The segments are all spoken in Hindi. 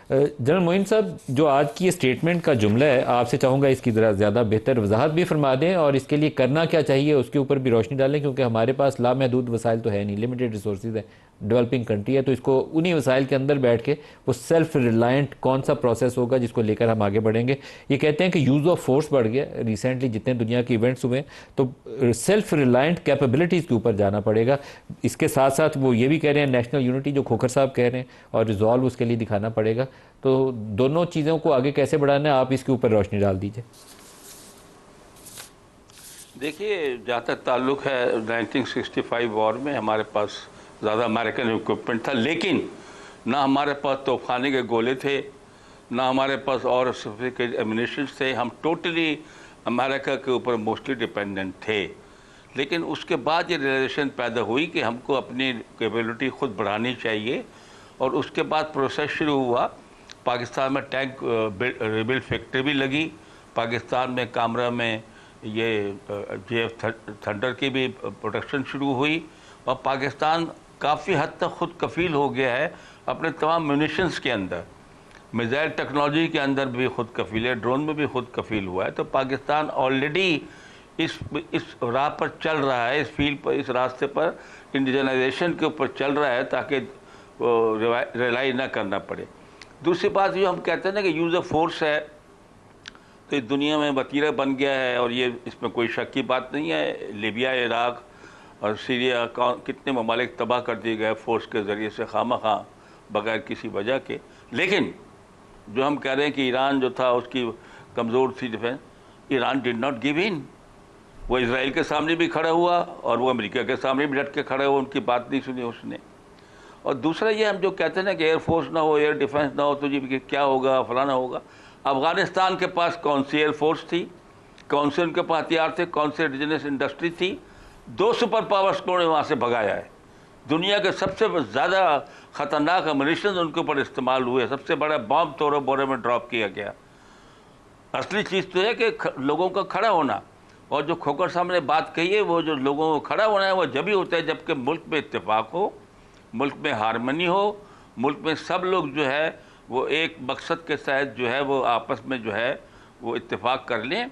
जनरल मोइन साहब, जो आज की ये स्टेटमेंट का जुमला है, आपसे चाहूँगा इसकी ज़रा ज़्यादा बेहतर वजाहत भी फरमा दें और इसके लिए करना क्या चाहिए उसके ऊपर भी रोशनी डालें, क्योंकि हमारे पास लामहदूद वसाइल तो है नहीं, लिमिटेड रिसोर्सेज है, डेवलपिंग कंट्री है, तो इसको उन्हीं वसाइल के अंदर बैठ के वो सेल्फ रिलायंट कौन सा प्रोसेस होगा जिसको लेकर हम आगे बढ़ेंगे। ये कहते हैं कि यूज़ ऑफ फोर्स बढ़ गया रिसेंटली, जितने दुनिया के इवेंट्स हुए, तो सेल्फ रिलायंट कैपेबिलिटीज़ के ऊपर जाना पड़ेगा। इसके साथ साथ वो ये भी कह रहे हैं नेशनल यूनिटी, जो खोखर साहब कह रहे हैं, और रिजॉल्व उसके लिए दिखाना पड़ेगा। तो दोनों चीज़ों को आगे कैसे बढ़ाना है, आप इसके ऊपर रोशनी डाल दीजिए। देखिए, जहाँ तक ताल्लुक है 1965 वॉर में हमारे पास ज़्यादा अमेरिकन इक्विपमेंट था, लेकिन ना हमारे पास तोपखाने के गोले थे, ना हमारे पास और सोफिस्टिकेटेड एम्यूनिशन थे। हम टोटली अमेरिका के ऊपर मोस्टली डिपेंडेंट थे। लेकिन उसके बाद ये रियलाइजेशन पैदा हुई कि हमको अपनी कैपेबिलिटी खुद बढ़ानी चाहिए, और उसके बाद प्रोसेस शुरू हुआ। पाकिस्तान में टैंक रिबिल्ड फैक्ट्री भी लगी, पाकिस्तान में कामरा में ये JF थंडर की भी प्रोडक्शन शुरू हुई, और पाकिस्तान काफ़ी हद तक खुद कफील हो गया है अपने तमाम म्यूनिशंस के अंदर, मिज़ाइल टेक्नोलॉजी के अंदर भी खुद कफील है, ड्रोन में भी खुद कफील हुआ है। तो पाकिस्तान ऑलरेडी इस राह पर चल रहा है, इस फील्ड पर, इस रास्ते पर इंडिजनाइजेशन के ऊपर चल रहा है, ताकि रिलाई ना करना पड़े। दूसरी बात जो हम कहते हैं ना कि यूज़ ऑफ फोर्स है, तो इस दुनिया में वतीरा बन गया है, और ये इसमें कोई शक की बात नहीं है। लीबिया, इराक और सीरिया कितने ममालिक तबाह कर दिए गए फोर्स के ज़रिए से, खामखा बगैर किसी वजह के। लेकिन जो हम कह रहे हैं कि ईरान जो था उसकी कमज़ोर थी defence, Iran did not give in. वो इसराइल के सामने भी खड़ा हुआ और वो अमेरिका के सामने भी डट के खड़ा हुआ, उनकी बात नहीं सुनी उसने। और दूसरा ये हम जो कहते हैं ना कि एयरफोर्स ना हो, एयर डिफेंस ना हो, तो जी क्या होगा, फलाना होगा। अफ़गानिस्तान के पास कौन सी एयरफोर्स थी, कौन से उनके पास हथियार थे, कौन से इंडिजिनस इंडस्ट्री थी? 2 सुपर पावर्स को उन्होंने वहाँ से भगाया है। दुनिया के सबसे ज़्यादा ख़तरनाक अम्यूनिशन उनके ऊपर इस्तेमाल हुए, सबसे बड़ा बॉम्ब तोड़ो बोरे में ड्रॉप किया गया। असली चीज़ तो है कि लोगों का खड़ा होना, और जो खोखर साहब ने बात कही है, वो जो लोगों को खड़ा होना है वो जब ही होता है जबकि मुल्क में इत्तेफाक हो, मुल्क में हारमनी हो, मुल्क में सब लोग जो है वो एक मकसद के तहत जो है वो आपस में जो है वो इत्तेफाक कर लें,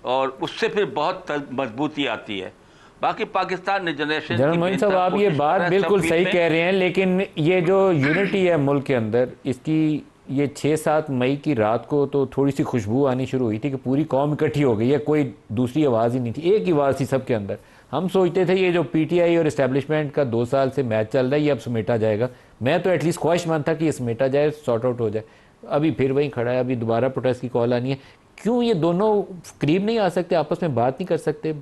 और उससे फिर बहुत मजबूती आती है। बाकी पाकिस्तान ने जनरेशन, जनरल मोइन साहब, आप ये बात बिल्कुल सही कह रहे हैं, लेकिन ये जो यूनिटी है मुल्क के अंदर, इसकी ये 6-7 मई की रात को तो थोड़ी सी खुशबू आनी शुरू हुई थी कि पूरी कौम इकट्ठी हो गई है, कोई दूसरी आवाज़ ही नहीं थी, एक ही आवाज़ थी सबके अंदर। हम सोचते थे ये जो PTI और इस्टेब्लिशमेंट का 2 साल से मैच चल रहा है ये अब समेटा जाएगा। मैं तो एटलीस्ट ख्वाहिशमंद था कि ये समेटा जाए, सॉर्ट आउट हो जाए। अभी फिर वहीं खड़ा है, अभी दोबारा प्रोटेस्ट की कॉल आनी है। क्यों ये दोनों करीब नहीं आ सकते, आपस में बात नहीं कर सकते?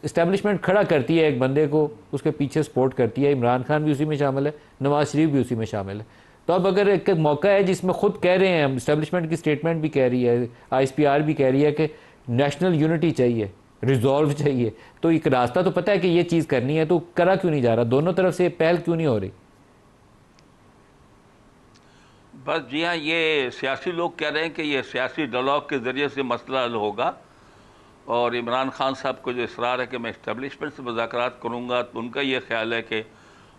इस्टेब्लिशमेंट खड़ा करती है एक बंदे को, उसके पीछे सपोर्ट करती है, इमरान खान भी उसी में शामिल है, नवाज शरीफ भी उसी में शामिल है। तो अब अगर एक मौका है जिसमें खुद कह रहे हैं, इस्टेब्लिशमेंट की स्टेटमेंट भी कह रही है, ISPR भी कह रही है कि नेशनल यूनिटी चाहिए, रिजॉल्व चाहिए, तो एक रास्ता तो पता है कि ये चीज़ करनी है, तो करा क्यों नहीं जा रहा? दोनों तरफ से पहल क्यों नहीं हो रही? बस जी हाँ, ये सियासी लोग कह रहे हैं कि ये सियासी डायलॉग के ज़रिए से मसला हल होगा, और इमरान खान साहब को जो इसरार है कि मैं इस्टेब्लिशमेंट से मुज़ाकरात करूँगा, तो उनका ये ख्याल है कि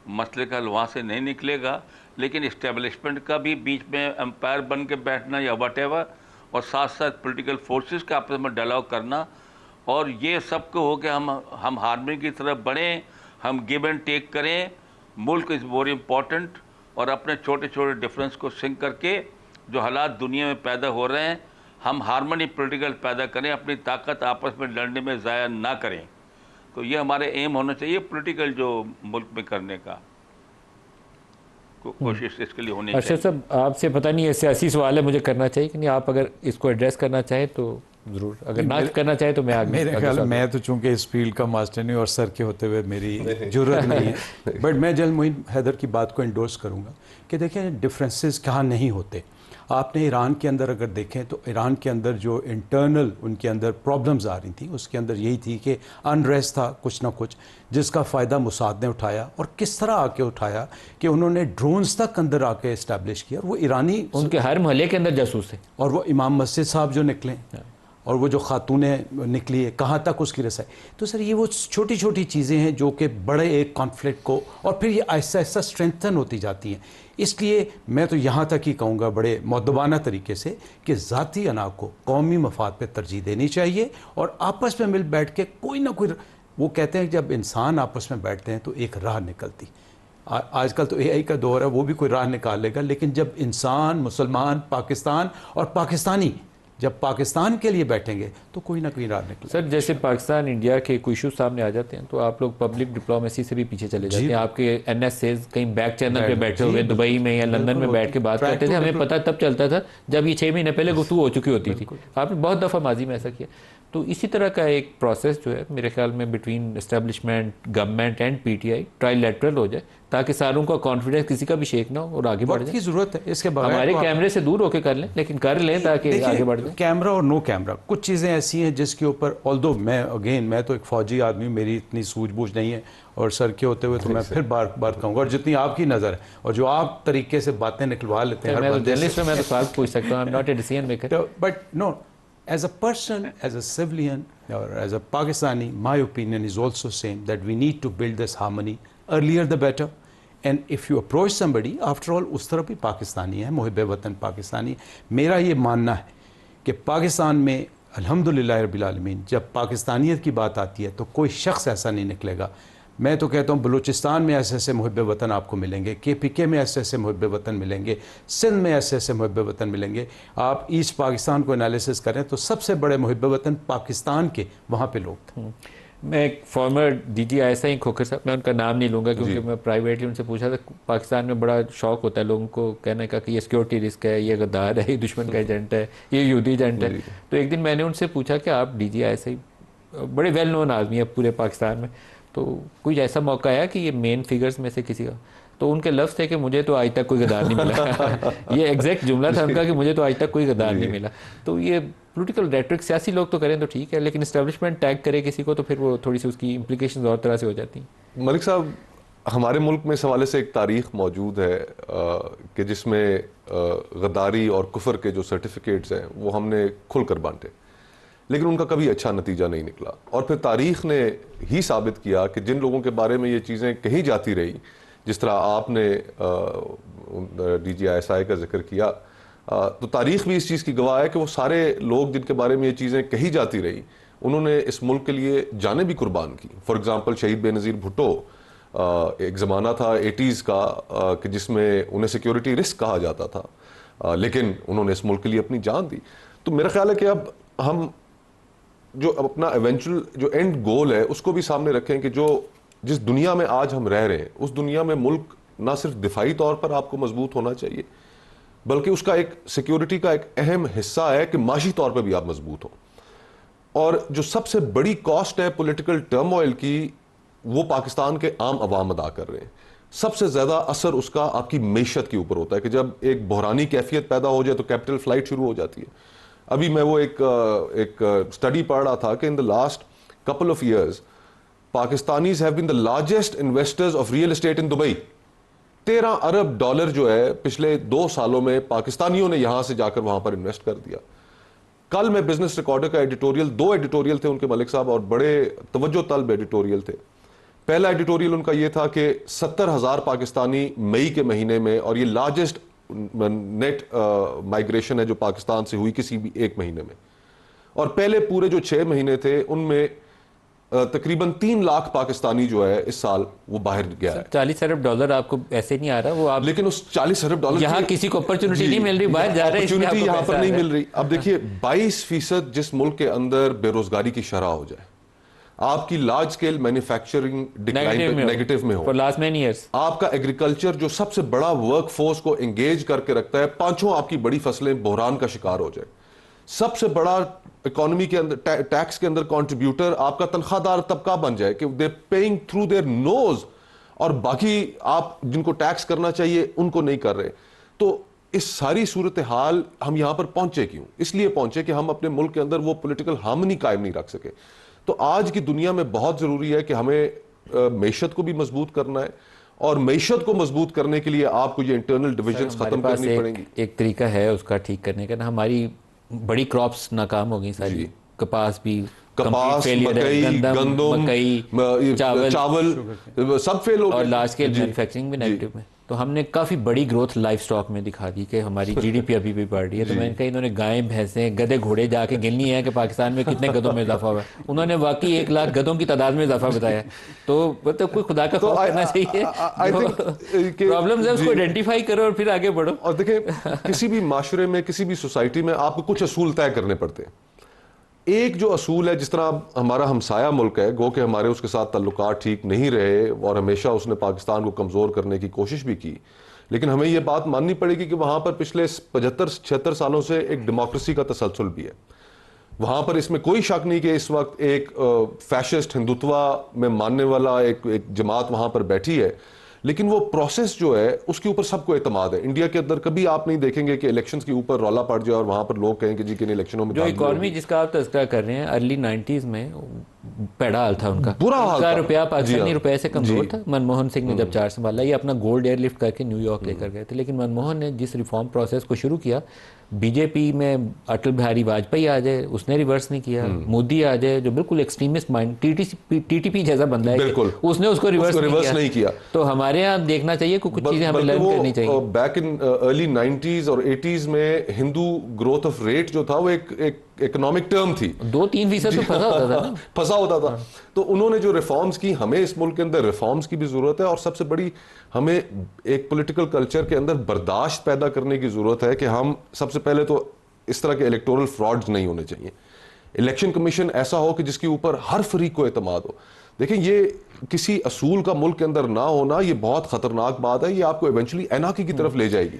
मसले का हल वहाँ से नहीं निकलेगा। लेकिन इस्टेब्लिशमेंट का भी बीच में एम्पायर बन के बैठना या वटेवर, और साथ साथ पॉलिटिकल फोर्सेस का आपस में डायलॉग करना, और ये सबको हो कि हम हार्मनी की तरफ बढ़ें, हम गिव एंड टेक करें, मुल्क इज़ मोर इम्पॉर्टेंट, और अपने छोटे छोटे डिफरेंस को सिंक करके जो हालात दुनिया में पैदा हो रहे हैं, हम हार्मनी पॉलिटिकल पैदा करें, अपनी ताकत आपस में लड़ने में ज़ाया ना करें। तो ये हमारे एम होना चाहिए पॉलिटिकल जो मुल्क में करने का कोशिश इसके लिए होनी चाहिए। अच्छा साहब, आपसे पता नहीं ये सियासी सवाल है, मुझे करना चाहिए कि नहीं, आप अगर इसको एड्रेस करना चाहें तो ज़रूर, अगर ना करना चाहे तो मैं आगे। मेरे ख्याल मैं तो चूंकि इस फील्ड का मास्टर नहीं और सर के होते हुए मेरी जरूरत नहीं है, बट मैं जनरल मोइन हैदर की बात को इंडोर्स करूंगा कि देखें डिफरेंसेस कहाँ नहीं होते। आपने ईरान के अंदर अगर देखें तो ईरान के अंदर जो इंटरनल उनके अंदर प्रॉब्लम्स आ रही थी, उसके अंदर यही थी कि अनरेस्ट था कुछ ना कुछ, जिसका फ़ायदा मुसाद ने उठाया, और किस तरह आके उठाया कि उन्होंने ड्रोन्स तक अंदर आके इस्टेब्लिश किया। वो ईरानी उनके हर मोहल्ले के अंदर जासूस थे, और वो इमाम मस्जिद साहब जो निकले, और वो जो खातूनें निकली है कहाँ तक उसकी रसाई। तो सर ये वो छोटी छोटी चीज़ें हैं जो कि बड़े एक कॉन्फ्लिक्ट को और फिर ये आहिस्ता आहिस्ता स्ट्रेंथन होती जाती हैं। इसलिए मैं तो यहाँ तक ही कहूँगा बड़े मुअद्दबाना तरीके से कि ज़ाती अना को कौमी मफाद पे तरजीह देनी चाहिए और आपस में मिल बैठ के कोई ना कोई, वो कहते हैं जब इंसान आपस में बैठते हैं तो एक राह निकलती। आजकल तो एआई का दौर है, वो भी कोई राह निकाल लेगा, लेकिन जब इंसान, मुसलमान, पाकिस्तान और पाकिस्तानी जब पाकिस्तान के लिए बैठेंगे तो कोई ना कोई राह निकले। सर जैसे पाकिस्तान इंडिया के कोई इशू सामने आ जाते हैं तो आप लोग पब्लिक डिप्लोमेसी से भी पीछे चले जाते हैं। आपके एनएसए कहीं बैक चैनल पे बैठे हुए दुबई में या लंदन में बैठ के बात करते थे, हमें पता तब चलता था जब ये 6 महीने पहले गुफ्तगू हो चुकी होती थी। आपने बहुत दफ़ा माजी में ऐसा किया। तो इसी तरह का एक प्रोसेस जो है मेरे ख्याल में between establishment, government and PTI trilateral हो जाए ताकि सारों का कॉन्फिडेंस किसी का भी शेक ना हो और आगे बढ़ जाए। की जरूरत है इसके बगैर हमारे तो कैमरे से दूर होकर कर लें, लेकिन कर लें ताकि आगे बढ़ जाए। कैमरा और नो कैमरा कुछ चीज़ें ऐसी हैं जिसके ऊपर, ऑल्दो मैं तो एक फौजी आदमी हूँ, मेरी इतनी सूझबूझ नहीं है और सर के होते हुए तो मैं फिर बार बार कहूँगा, और जितनी आपकी नज़र है और जो आप तरीके से बातें निकलवा लेते हैं मैं तो जर्नलिस्ट में, मैं तो सवाल पूछ सकता हूँ, I am not a decision maker. But no, as a person, as a civilian or as a Pakistani, my opinion is also same that we need to build this harmony, earlier the better. And if you approach somebody, after all उस तरफ भी पाकिस्तानी है, मुहिब वतन पाकिस्तानी। मेरा ये मानना है कि पाकिस्तान में अल्हम्दुलिल्लाह रब्बिल आलमीन जब पाकिस्तानियत की बात आती है तो कोई शख्स ऐसा नहीं निकलेगा। मैं तो कहता हूँ बलूचिस्तान में ऐसे ऐसे मुहिब वतन आपको मिलेंगे, KPK में ऐसे ऐसे मुहिब वतन मिलेंगे, सिंध में ऐसे ऐसे मुहिब वतन मिलेंगे। आप ईस्ट पाकिस्तान को एनालिसिस करें तो सबसे बड़े मुहिब वतन पाकिस्तान के वहाँ पे लोग थे। मैं एक फॉर्मर DGI खोखर साहब, मैं उनका नाम नहीं लूँगा क्योंकि मैं प्राइवेटली उनसे पूछा था। पाकिस्तान में बड़ा शौक होता है लोगों को कहने का कि ये सिक्योरिटी रिस्क है, ये गद्दार है, ये दुश्मन का एजेंट है, ये यहूदी एजेंट है। तो एक दिन मैंने उनसे पूछा कि आप DGI बड़े वेल नोन आदमी है पूरे पाकिस्तान में, तो कुछ ऐसा मौका आया कि ये मेन फिगर्स में से किसी का, तो उनके लफ्ज़ थे कि मुझे तो आज तक कोई गद्दार नहीं मिला। ये एग्जैक्ट जुमला था उनका कि मुझे तो आज तक कोई गद्दार नहीं मिला। तो ये पॉलिटिकल रेटरिक, सियासी लोग तो करें तो ठीक है, लेकिन इस्टेब्लिशमेंट टैग करे किसी को तो फिर वो थोड़ी सी उसकी इम्प्लीकेशंस और तरह से हो जाती हैं। मलिक साहब, हमारे मुल्क में इस हवाले से एक तारीख मौजूद है कि जिसमें गद्दारी और कुफर के जो सर्टिफिकेट्स हैं वो हमने खुलकर बांटे, लेकिन उनका कभी अच्छा नतीजा नहीं निकला। और फिर तारीख ने ही साबित किया कि जिन लोगों के बारे में ये चीज़ें कही जाती रही, जिस तरह आपने DGI का जिक्र किया, तो तारीख भी इस चीज़ की गवाह है कि वो सारे लोग जिनके बारे में ये चीज़ें कही जाती रही, उन्होंने इस मुल्क के लिए जानें भी कुर्बान की। फॉर एग्ज़ाम्पल शहीद बेनज़ीर भुट्टो, एक ज़माना था 80s का कि जिसमें उन्हें सिक्योरिटी रिस्क कहा जाता था, लेकिन उन्होंने इस मुल्क के लिए अपनी जान दी। तो मेरा ख्याल है कि अब हम जो अपना एवेंचुअल जो एंड गोल है उसको भी सामने रखें कि जो जिस दुनिया में आज हम रह रहे हैं उस दुनिया में मुल्क ना सिर्फ दिफाई तौर पर आपको मजबूत होना चाहिए, बल्कि उसका एक सिक्योरिटी का एक अहम हिस्सा है कि माशी तौर पर भी आप मजबूत हो। और जो सबसे बड़ी कॉस्ट है पॉलिटिकल टर्मोइल की, वो पाकिस्तान के आम अवाम अदा कर रहे हैं। सबसे ज़्यादा असर उसका आपकी मैशत के ऊपर होता है कि जब एक बहरानी कैफियत पैदा हो जाए तो कैपिटल फ्लाइट शुरू हो जाती है। अभी मैं वो एक स्टडी पढ़ रहा था कि in the last couple of years Pakistanis have been the largest investors of real estate in Dubai. 13 अरब डॉलर जो है पिछले 2 सालों में पाकिस्तानियों ने यहां से जाकर वहां पर इन्वेस्ट कर दिया। कल मैं बिजनेस रिकॉर्डर का एडिटोरियल, 2 एडिटोरियल थे उनके मलिक साहब और बड़े तवज्जो तलब एडिटोरियल थे। पहला एडिटोरियल उनका ये था कि 70,000 पाकिस्तानी मई के महीने में, और ये लार्जेस्ट नेट माइग्रेशन है जो पाकिस्तान से हुई किसी भी एक महीने में, और पहले पूरे जो 6 महीने थे उनमें तकरीबन 3 लाख पाकिस्तानी जो है इस साल वो बाहर गया है। 40 अरब डॉलर आपको ऐसे नहीं आ रहा, वो आप, लेकिन उस 40 अरब डॉलर यहाँ किसी को अपॉर्चुनिटी नहीं मिल रही, बाहर जा रहे हैं, अपॉर्चुनिटी यहाँ पर नहीं मिल रही। अब देखिए 22% जिस मुल्क के अंदर बेरोजगारी की शरह हो जाए, आपकी large scale manufacturing decline negative में हो, फॉर लास्ट मेनी इयर्स आपका एग्रीकल्चर जो सबसे बड़ा वर्क फोर्स को एंगेज करके रखता है, 5 आपकी बड़ी फसलें बहरान का शिकार हो जाए, सबसे बड़ा इकोनॉमी के अंदर टैक्स के अंदर कंट्रीब्यूटर आपका तनख्वाहदार तबका बन जाए कि they paying through their nose, और बाकी आप जिनको टैक्स करना चाहिए उनको नहीं कर रहे। तो इस सारी सूरत हाल हम यहां पर पहुंचे क्यों? इसलिए पहुंचे कि हम अपने मुल्क के अंदर वो पॉलिटिकल हार्मनी कायम नहीं रख सके। तो आज की दुनिया में बहुत जरूरी है कि हमें मैशत को भी मजबूत करना है, और मैशत को मजबूत करने के लिए आपको ये इंटरनल डिविजन्स खत्म करनी पड़ेंगी। एक तरीका है उसका ठीक करने का ना, हमारी बड़ी क्रॉप्स नाकाम हो गई सारी, कपास भी कपास, complete failure है, मकई, गंदम, मकई, चावल सब फेल हो गए और लार्ज स्केल जी, मैन्युफैक्चरिंग भी नेगेटिव में। तो हमने काफ़ी बड़ी ग्रोथ लाइफ स्टॉक में दिखा दी कि हमारी जीडीपी अभी भी बढ़ रही है। तो मैंने कहा इन्होंने गायें भैंसें गधे घोड़े जाके गिननी है कि पाकिस्तान में कितने गधों में इजाफा हुआ है। उन्होंने वाकई 1 लाख गधों की तादाद में इजाफा बताया। तो मतलब कोई खुदा का खौफ करना चाहिए, प्रॉब्लम्स है उसको आइडेंटिफाई करो और फिर आगे बढ़ो। और देखें किसी भी माशरे में, किसी भी सोसाइटी में आपको कुछ असूल तय करने पड़ते हैं। एक जो असूल है, जिस तरह अब हमारा हमसाया मुल्क है, गो कि हमारे उसके साथ ताल्लुकात ठीक नहीं रहे और हमेशा उसने पाकिस्तान को कमज़ोर करने की कोशिश भी की, लेकिन हमें यह बात माननी पड़ेगी कि वहाँ पर पिछले 75-76 सालों से एक डेमोक्रेसी का तसलसल भी है। वहाँ पर इसमें कोई शक नहीं कि इस वक्त एक फैशिस्ट हिंदुत्वा में मानने वाला एक जमात वहाँ पर बैठी है, लेकिन वो प्रोसेस जो है उसके ऊपर सबको एतमाद है। इंडिया के अंदर कभी आप नहीं देखेंगे कि इलेक्शंस के ऊपर रौला पड़ जाए और वहाँ पर लोग कहें कि जी किन इलेक्शनों में जो इकॉनमी जिसका आप तस्करा कर रहे हैं, अर्ली 90s में पैड़ा हाल था उनका, बुरा हाल था। रुपया पाकिस्तानी जी हाँ। रुपए से कमजोर था। मनमोहन सिंह ने जब चार्ज संभाला, ये अपना गोल्ड एयरलिफ्ट करके न्यूयॉर्क लेकर गए थे। लेकिन मनमोहन ने जिस रिफॉर्म प्रोसेस को शुरू किया, बीजेपी में अटल बिहारी वाजपेयी आ जाए, उसने रिवर्स नहीं किया। मोदी आ जाए जो बिल्कुल एक्सट्रीमिस्ट माइंड टीटीपी जैसा बंदा है, बिल्कुल, उसने उसको रिवर्स नहीं किया। तो हमारे यहाँ देखना चाहिए कुछ चीजें हमें लर्न करनी चाहिए। बैक इन अर्ली 90s और 80s में हिंदू ग्रोथ ऑफ रेट जो था वो एक इकोनॉमिक टर्म थी, 2-3% तो फंसा होता था ना। फंसा होता था। तो उन्होंने जो रिफॉर्म्स की, हमें इस मुल्क के अंदर रिफॉर्म्स की भी जरूरत है और सबसे बड़ी हमें एक पॉलिटिकल कल्चर के अंदर बर्दाश्त पैदा करने की जरूरत है कि हम सबसे पहले तो इस तरह के इलेक्टोरल फ्रॉड्स नहीं होने चाहिए। इलेक्शन कमीशन ऐसा हो कि जिसके ऊपर हर फरीक को एतमाद हो। देखें, ये किसी असूल का मुल्क के अंदर ना होना ये बहुत खतरनाक बात है, ये आपको इवेंचुअली एनार्की की तरफ ले जाएगी।